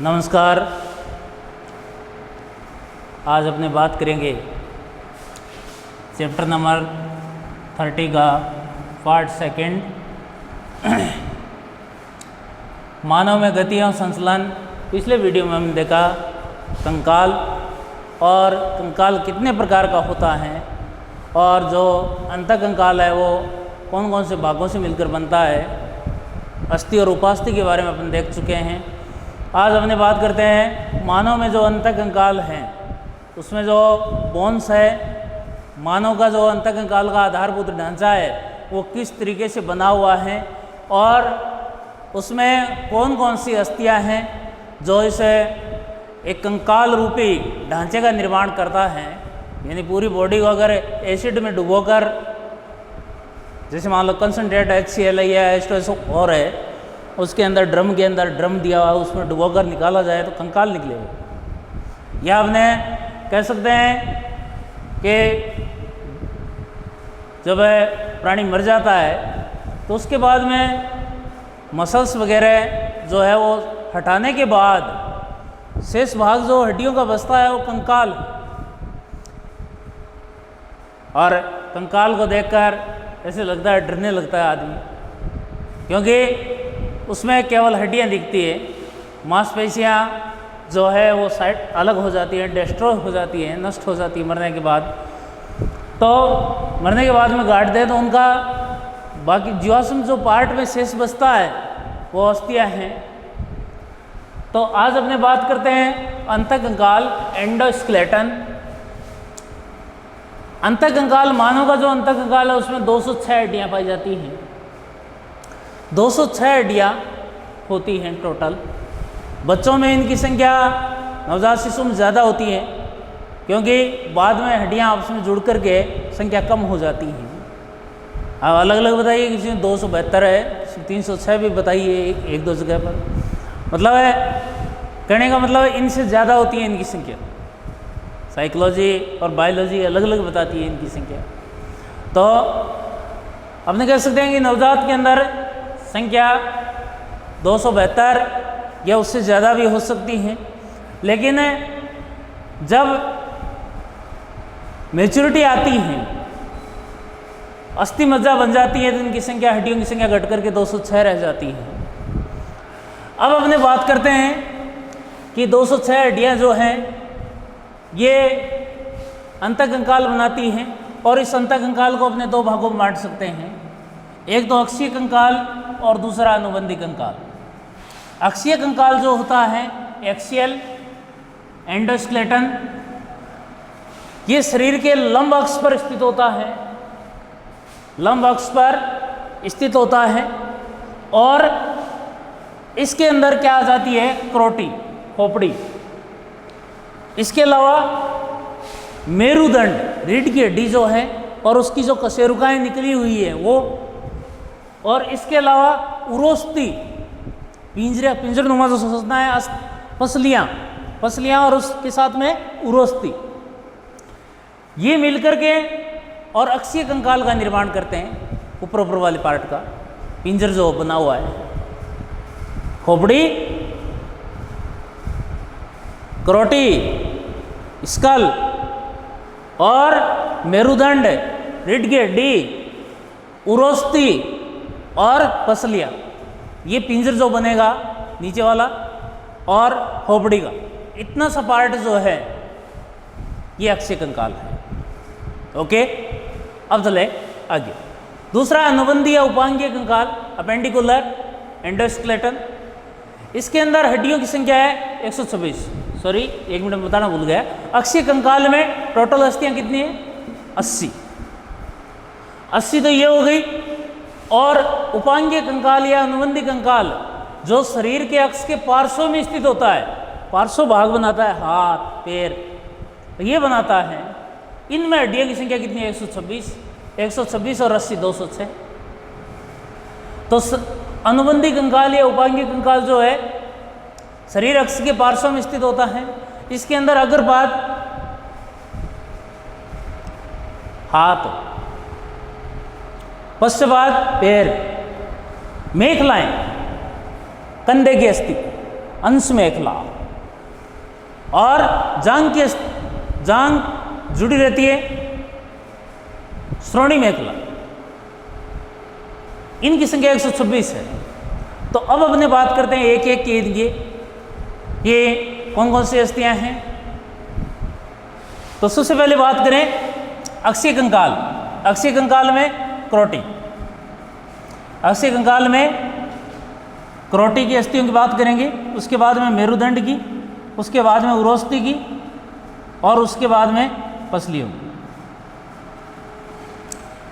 नमस्कार। आज अपने बात करेंगे चैप्टर नंबर 30 का पार्ट सेकंड, मानव में गति और संचलन। पिछले वीडियो में हमने देखा कंकाल और कंकाल कितने प्रकार का होता है और जो अंतःकंकाल है वो कौन कौन से भागों से मिलकर बनता है। अस्थि और उपास्थि के बारे में अपन देख चुके हैं। आज अपने बात करते हैं मानव में जो अंतःकंकाल हैं उसमें जो बोन्स है, मानव का जो अंतःकंकाल का आधारभूत ढांचा है वो किस तरीके से बना हुआ है और उसमें कौन कौन सी अस्थियां हैं जो इसे एक कंकाल रूपी ढांचे का निर्माण करता है। यानी पूरी बॉडी को अगर एसिड में डुबोकर, जैसे मान लो कंसनट्रेट HCl या H2SO4 है, उसके अंदर ड्रम के अंदर ड्रम दिया हुआ उसमें डुबोकर निकाला जाए तो कंकाल निकलेगा। या आपने कह सकते हैं कि जब प्राणी मर जाता है तो उसके बाद में मसल्स वगैरह जो है वो हटाने के बाद शेष भाग जो हड्डियों का बचता है वो कंकाल। और कंकाल को देखकर ऐसे लगता है, डरने लगता है आदमी, क्योंकि उसमें केवल हड्डियां दिखती है, मांसपेशियां जो है वो साइड अलग हो जाती है, डिस्ट्रॉय हो जाती है, नष्ट हो जाती है मरने के बाद। तो मरने के बाद में गाड़ दे तो उनका बाकी जीवाश्म जो पार्ट में शेष बचता है वो अस्थियां हैं। तो आज अपने बात करते हैं अंतःकंकाल, एंडोस्केलेटन। अंतःकंकाल, मानव का जो अंतःकंकाल है उसमें 206 हड्डियां पाई जाती हैं। 206 हड्डियां होती हैं टोटल। बच्चों में इनकी संख्या नवजात शिशु में ज़्यादा होती है, क्योंकि बाद में हड्डियां आपस में जुड़ करके संख्या कम हो जाती हैं। अब अलग अलग बताइए, किसी में 272 है, 306 भी बताइए एक दो जगह पर। मतलब है, कहने का मतलब है इनसे ज़्यादा होती है इनकी संख्या। साइकोलॉजी और बायोलॉजी अलग अलग बताती है इनकी संख्या। तो अपने कह सकते हैं कि नवजात के अंदर संख्या 272 या उससे ज़्यादा भी हो सकती हैं, लेकिन जब मैच्योरिटी आती है, अस्थि मज्जा बन जाती है, तो इनकी संख्या, हड्डियों की संख्या घट करके 206 रह जाती है। अब अपने बात करते हैं कि 206 हड्डियाँ जो हैं ये अंतःकंकाल बनाती हैं, और इस अंतःकंकाल को अपने दो भागों में बांट सकते हैं। एक तो अक्षीय कंकाल और दूसरा अनुबंधी कंकाल। अक्षीय कंकाल जो होता है, एक्सियल एंडोस्केलेटन, ये शरीर के लंब अक्ष पर स्थित होता है, लंब अक्ष पर स्थित होता है। और इसके अंदर क्या आ जाती है, क्रोटी, खोपड़ी। इसके अलावा मेरुदंड, रीढ़ की हड्डी जो है और उसकी जो कशेरुकाएं निकली हुई है वो, और इसके अलावा उरोस्थि, पिंजरनुमा जो सोचना है, पसलियाँ और उसके साथ में उरोस्थि, ये मिलकर के और अक्षीय कंकाल का निर्माण करते हैं। ऊपर वाले पार्ट का पिंजर जो बना हुआ है, खोपड़ी, क्रोटी, स्कल और मेरुदंड, रीढ़ की हड्डी, उरोस्थि और पसलियाँ, ये पिंजर जो बनेगा नीचे वाला, और खोपड़ी का इतना सा पार्ट जो है ये अक्षीय कंकाल है। ओके, अब चले आगे। दूसरा अनुबंधी या उपांगीय कंकाल, अपेंडिकुलर एंडोस्केलेटन। इसके अंदर हड्डियों की संख्या है 126। सॉरी, एक मिनट में बताना भूल गया। अक्षीय कंकाल में टोटल अस्थियां कितनी है, 80 तो ये हो गई। और उपांगीय कंकाल या अनुबंधी कंकाल जो शरीर के अक्ष के पार्श्व में स्थित होता है, पार्श्व भाग बनाता है, हाथ, पैर, तो ये बनाता है। इनमें हड्डियों की संख्या कितनी है, 126 और 80 206। तो अनुबंधी कंकाल या उपांगीय कंकाल जो है शरीर अक्ष के पार्श्व में स्थित होता है। इसके अंदर अग्रभाग, हाथ, पश्चभाग पैर, मेखलाएं, कंधे की अस्थि, अंश मेखला, और जांग जुड़ी रहती है श्रोणी मेखला। इनकी संख्या 126 है। तो अब अपने बात करते हैं एक एक के ये कौन कौन सी अस्थियां हैं। तो सबसे पहले बात करें अक्षीय कंकाल। अक्षीय कंकाल में क्रोटी, अक्षीय कंकाल में क्रोटी की अस्थियों की बात करेंगे, उसके बाद में मेरुदंड की, उसके बाद में उरोस्थि की, और उसके बाद में पसलियों की।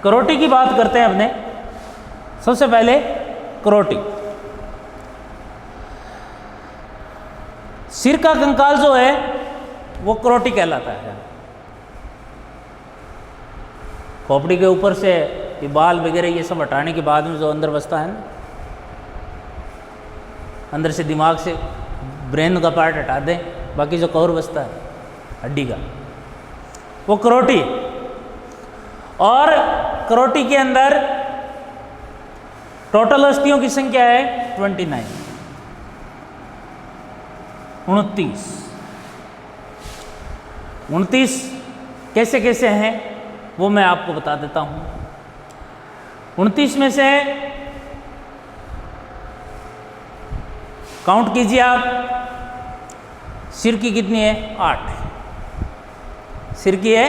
क्रोटी की बात करते हैं अपने। सबसे पहले क्रोटी, सिर का कंकाल जो है वो क्रोटी कहलाता है। खोपड़ी के ऊपर से ये बाल वगैरह ये सब हटाने के बाद में जो अंदर बचता है ना, अंदर से दिमाग से ब्रेन का पार्ट हटा दें, बाकी जो कवर बचता है हड्डी का, वो क्रोटी। और क्रोटी के अंदर टोटल अस्थियों की संख्या है 29, 29 कैसे कैसे हैं वो मैं आपको बता देता हूं। 29 में से काउंट कीजिए आप, सिर की कितनी है? 8, सिर की है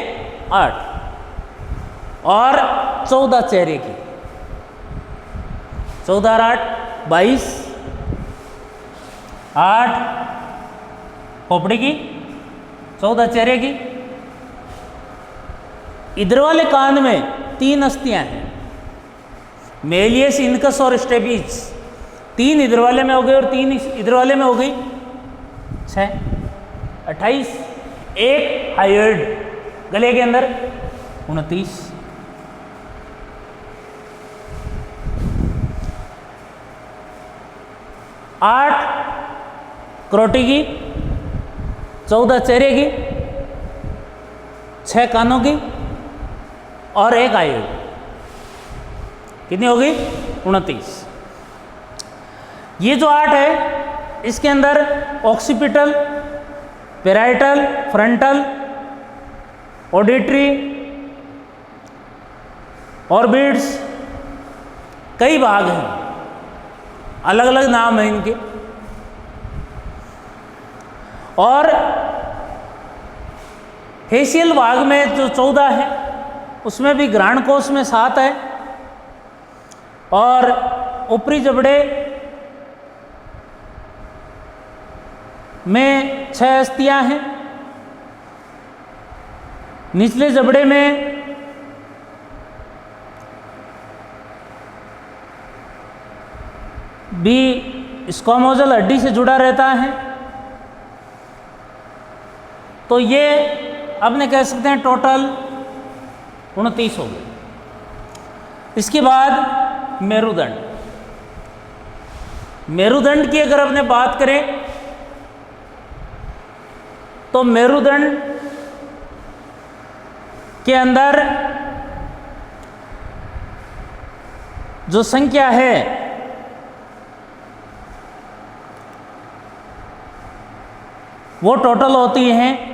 8, और 14 चेहरे की, 14 और 8 22, 8 खोपड़ी की, 14 चेहरे की। इधर वाले कान में 3 अस्थियां हैं, मेलियस, इनकस और स्टेपिस। 3 इधर वाले में हो गए और 3 इधर वाले में हो गई, 6, 28। एक हायोइड गले के अंदर 29। आठ क्रोटी की, 14 चेहरे की, 6 कानों की, और 1 आयु। कितनी होगी? 29। ये जो 8 है इसके अंदर occipital, parietal, frontal, auditory, orbits, कई भाग हैं, अलग अलग नाम है इनके। और फेशियल भाग में जो 14 है उसमें भी घ्राण कोश में 7 है, और ऊपरी जबड़े में 6 अस्थियां हैं, निचले जबड़े में भी स्क्वामोजल हड्डी से जुड़ा रहता है। तो ये अपने कह सकते हैं टोटल 29 हो गए। इसके बाद मेरुदंड। मेरुदंड की अगर अपने बात करें तो मेरुदंड के अंदर जो संख्या है वो टोटल होती हैं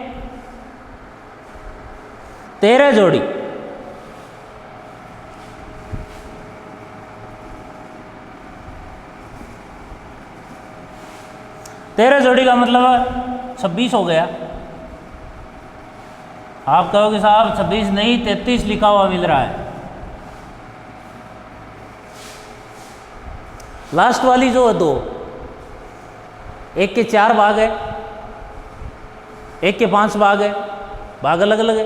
13 जोड़ी। तेरह जोड़ी का मतलब 26 हो गया। आप कहोगे साहब 26 नहीं 33 लिखा हुआ मिल रहा है। लास्ट वाली जो है 2, एक के 4 भाग है, एक के 5 भाग है, भाग अलग अलग है,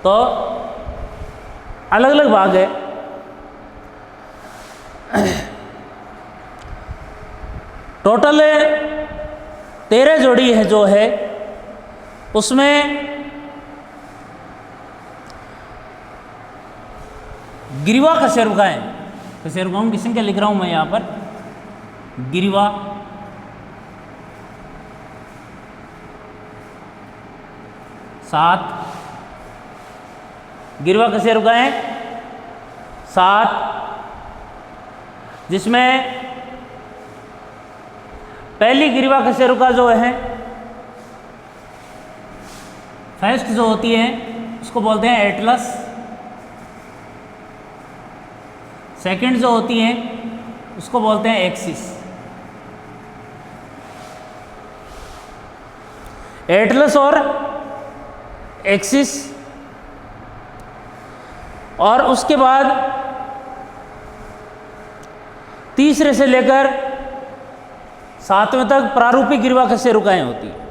तो अलग अलग भाग है। टोटल 13 जोड़ी है जो है, उसमें गिरिवा कशेरुकाएं, कशेरुकाओं की संख्या लिख रहा हूं मैं यहां पर। गिरिवा, सात, गिरिवा कशेरुकाएं 7, जिसमें पहली ग्रीवा कशेरुका जो है फर्स्ट जो होती है उसको बोलते हैं एटलस। सेकंड जो होती है उसको बोलते हैं एक्सिस। एटलस और एक्सिस, और उसके बाद तीसरे से लेकर 7वें तक प्रारूपिक ग्रीवा कशेरुकाएं होती है।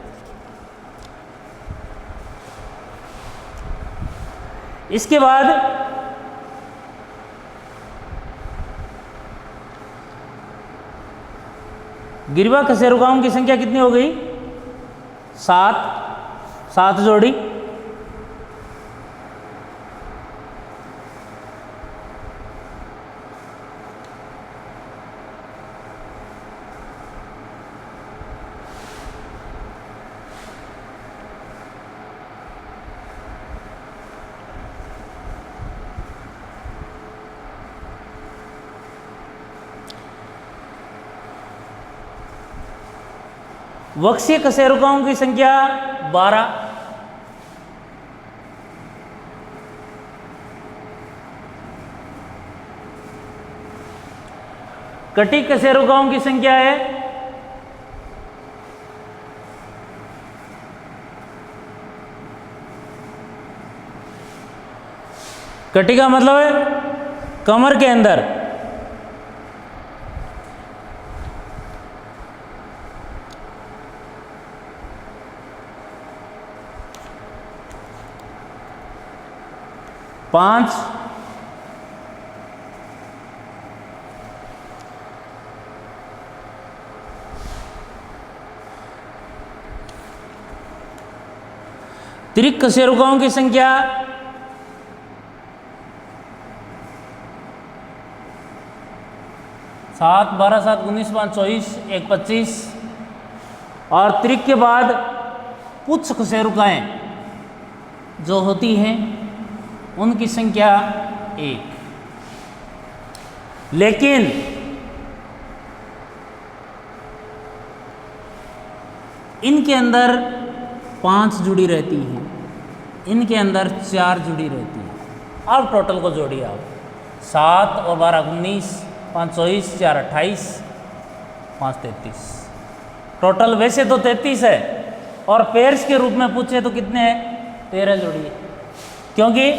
इसके बाद ग्रीवा कशेरुकाओं की संख्या कितनी हो गई? 7 जोड़ी। वक्शीय कशेरुकाओं की संख्या 12। कटिक कशेरुकाओं की संख्या है 'कटी' का मतलब है कमर के अंदर। पांच त्रिक कशेरुकाओं की संख्या 7, 12, 7, 19, 5, 24, 1, 25। और त्रिक के बाद पुच्छ कशेरुकाएं जो होती हैं उनकी संख्या 1। लेकिन इनके अंदर 5 जुड़ी रहती हैं, इनके अंदर 4 जुड़ी रहती है। अब टोटल को जोड़िए आप, 7 और 12 19, 5 24, 4 28, 5 33। टोटल वैसे तो 33 है, और पेयर्स के रूप में पूछे तो कितने हैं? 13 जोड़ी है, क्योंकि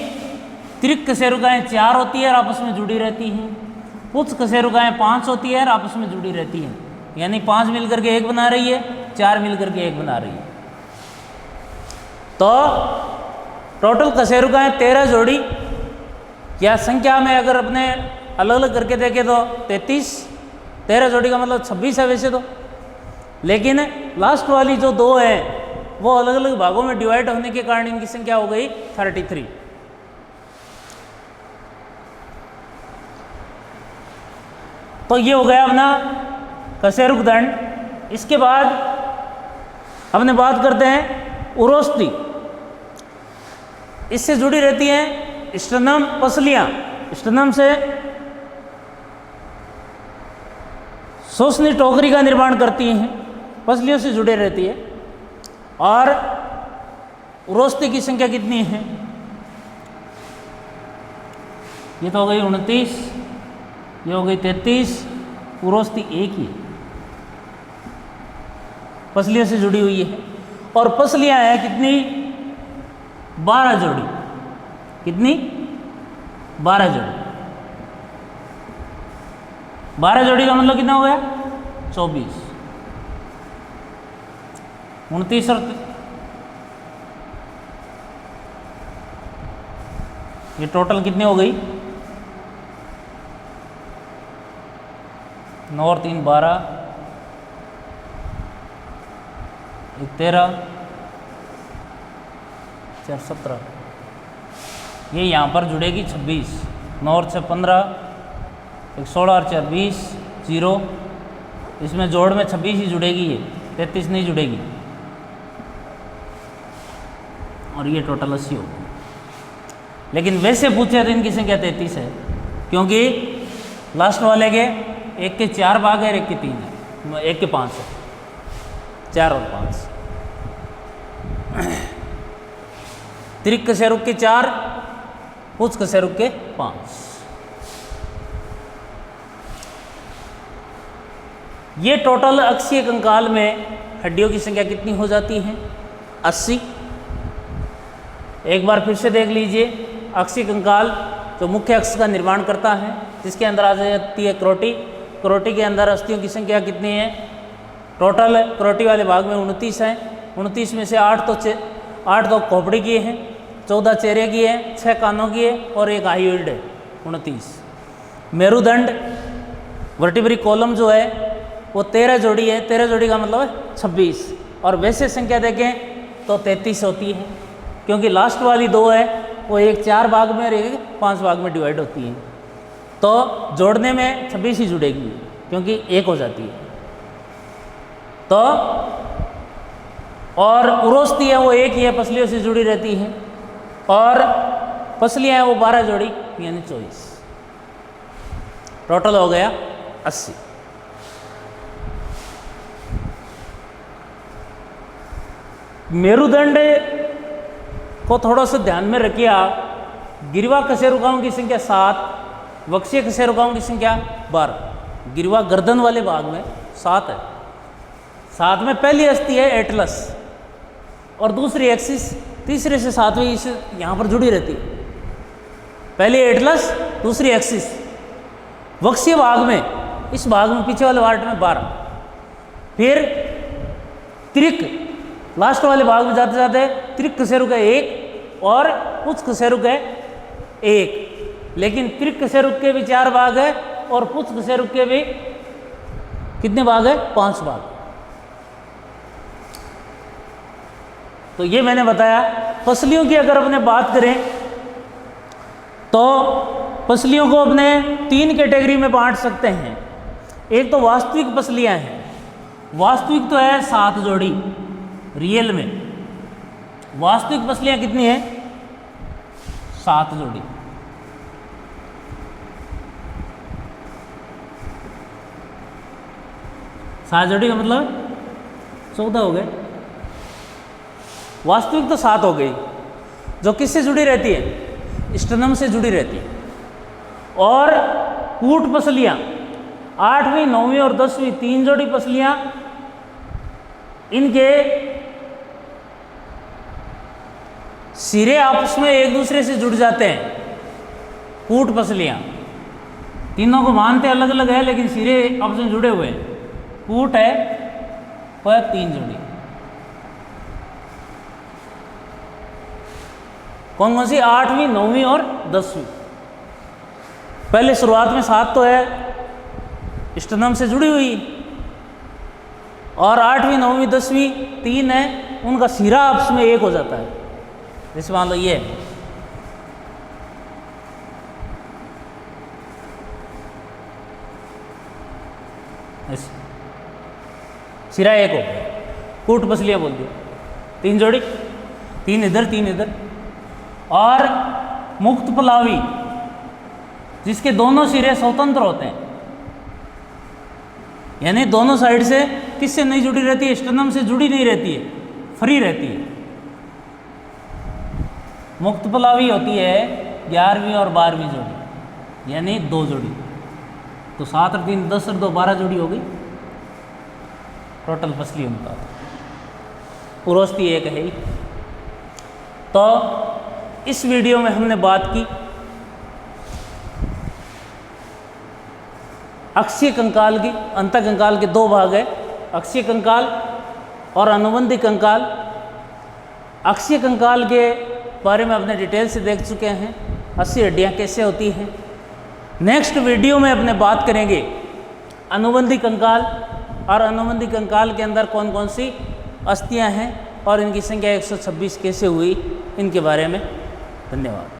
त्रिक कशेरुकाएं 4 होती है और आपस में जुड़ी रहती हैं, पुच्छ कशेरुकाएं 5 होती है और आपस में जुड़ी रहती हैं। यानी 5 मिलकर के 1 बना रही है, 4 मिलकर के 1 बना रही है। तो टोटल कशेरुकाएं 13 जोड़ी, या संख्या में अगर अपने अलग अलग करके देखें तो 33, 13 जोड़ी का मतलब 26 है वैसे तो, लेकिन लास्ट वाली जो 2 हैं वो अलग अलग भागों में डिवाइड होने के कारण इनकी संख्या हो गई 33। तो ये हो गया अपना कशेरुक दंड। इसके बाद अपने बात करते हैं उरोस्ती। इससे जुड़ी रहती हैं स्टर्नम पसलियां, स्टर्नम से शोषणी टोकरी का निर्माण करती हैं, पसलियों से जुड़े रहती है। और उरोस्ती की संख्या कितनी है? ये तो हो गई 29, ये हो गई 33, उरोस्ती एक ही पसलियों से जुड़ी हुई है। और पसलियां हैं कितनी? 12 जोड़ी। कितनी? 12 जोड़ी। 12 जोड़ी का मतलब कितना हो गया? 24, 29 और ये टोटल कितनी हो गई? 9 और 3 12, 1 13, 4 17। ये यहाँ पर जुड़ेगी 26, 9 और 6 15, 1 16 और 4 20, 0। इसमें जोड़ में 26 ही जुड़ेगी, ये 33 नहीं जुड़ेगी। और ये टोटल 80 होगी। लेकिन वैसे पूछे तो इनकी संख्या 33 है, क्योंकि लास्ट वाले के 1 के 4 भाग है और 1 के 3 है, 1 के 5 है। 4 और 5, तिर्क कशेरुक के 4, पुच्छ कशेरुक के 5। ये टोटल अक्षीय कंकाल में हड्डियों की संख्या कितनी हो जाती है? 80। एक बार फिर से देख लीजिए, अक्षीय कंकाल जो मुख्य अक्ष का निर्माण करता है, जिसके अंदर आ जाती है करोटी। करोटी के अंदर अस्थियों की संख्या कितनी है? टोटल करोटी वाले भाग में 29 है। 29 में से 8 तो खोपड़ी की है, 14 चेहरे की है, 6 कानों की है और 1 हाईयोइड है, 29। मेरुदंड वर्टिब्री कॉलम जो है वो 13 जोड़ी है। 13 जोड़ी का मतलब है 26। और वैसे संख्या देखें तो 33 होती है, क्योंकि लास्ट वाली 2 है वो एक 4 भाग में और एक 5 भाग में डिवाइड होती है। तो जोड़ने में 26 ही जुड़ेगी, क्योंकि 1 हो जाती है। तो और उरोस्ती है वो 1 ही है, पसलियों से जुड़ी रहती है। और पसलियाँ हैं वो 12 जोड़ी, यानी 24। टोटल हो गया 80। मेरुदंड को थोड़ा सा ध्यान में रखिए आप। गिरवा कशेरुकाओं की संख्या 7, वक्षीय कशेरुकाओं की संख्या 12। गिरवा गर्दन वाले भाग में 7 है। 7 में पहली अस्थि है एटलस और दूसरी एक्सिस, तीसरे से 7वीं इस यहाँ पर जुड़ी रहती है। पहली एटलस, दूसरी एक्सिस। वक्षीय भाग में, इस भाग में पीछे वाले पार्ट में 12। फिर त्रिक, लास्ट वाले भाग में जाते जाते त्रिक कशेरुक है 1 और पुच्छ कशेरुक है 1। लेकिन त्रिक कशेरुक के भी 4 भाग है और पुच्छ कशेरुक के भी कितने भाग है? 5 भाग। तो ये मैंने बताया। पसलियों की अगर अपने बात करें तो पसलियों को अपने 3 कैटेगरी में बांट सकते हैं। एक तो वास्तविक पसलियां हैं। वास्तविक तो है 7 जोड़ी, रियल में वास्तविक पसलियां कितनी है? 7 जोड़ी। सात जोड़ी का मतलब 14 हो गए। वास्तविक तो 7 हो गई, जो किससे जुड़ी रहती है? स्टर्नम से जुड़ी रहती है। और कूट पसलियां 8वीं, 9वीं और 10वीं 3 जोड़ी पसलियां, इनके सिरे आपस में एक दूसरे से जुड़ जाते हैं। कूट पसलियां तीनों को मानते अलग अलग है, लेकिन सिरे आपस में जुड़े हुए हैं। कूट है वह 3 जोड़ी। कौन कौन सी? 8वीं, 9वीं और 10वीं। पहले शुरुआत में 7 तो है स्टर्नम से जुड़ी हुई, और 8वीं, 9वीं, 10वीं 3 है, उनका सिरा आपस में 1 हो जाता है। जैसे मान लो ये ऐसे सिरा 1 हो गया, कूट पसलियां बोल दिया। 3 जोड़ी, 3 इधर 3 इधर। और मुक्त पलावी जिसके दोनों सिरे स्वतंत्र होते हैं, यानी दोनों साइड से किससे नहीं जुड़ी रहती है? स्टर्नम से जुड़ी नहीं रहती है, फ्री रहती है। मुक्त पलावी होती है 11वीं और 12वीं जोड़ी, यानी 2 जोड़ी। तो 7 और 3 10 और 2 12 जोड़ी हो गई टोटल पसलियों का। उरोस्ती 1 है ही। तो इस वीडियो में हमने बात की अक्षीय कंकाल की। अंतः कंकाल के 2 भाग है, अक्षीय कंकाल और अनुबंधी कंकाल। अक्षीय कंकाल के बारे में अपने डिटेल से देख चुके हैं, 80 हड्डियाँ कैसे होती हैं। नेक्स्ट वीडियो में अपने बात करेंगे अनुबंधी कंकाल, और अनुबंधी कंकाल के अंदर कौन कौन सी अस्थियाँ हैं और इनकी संख्या 126 कैसे हुई, इनके बारे में। धन्यवाद।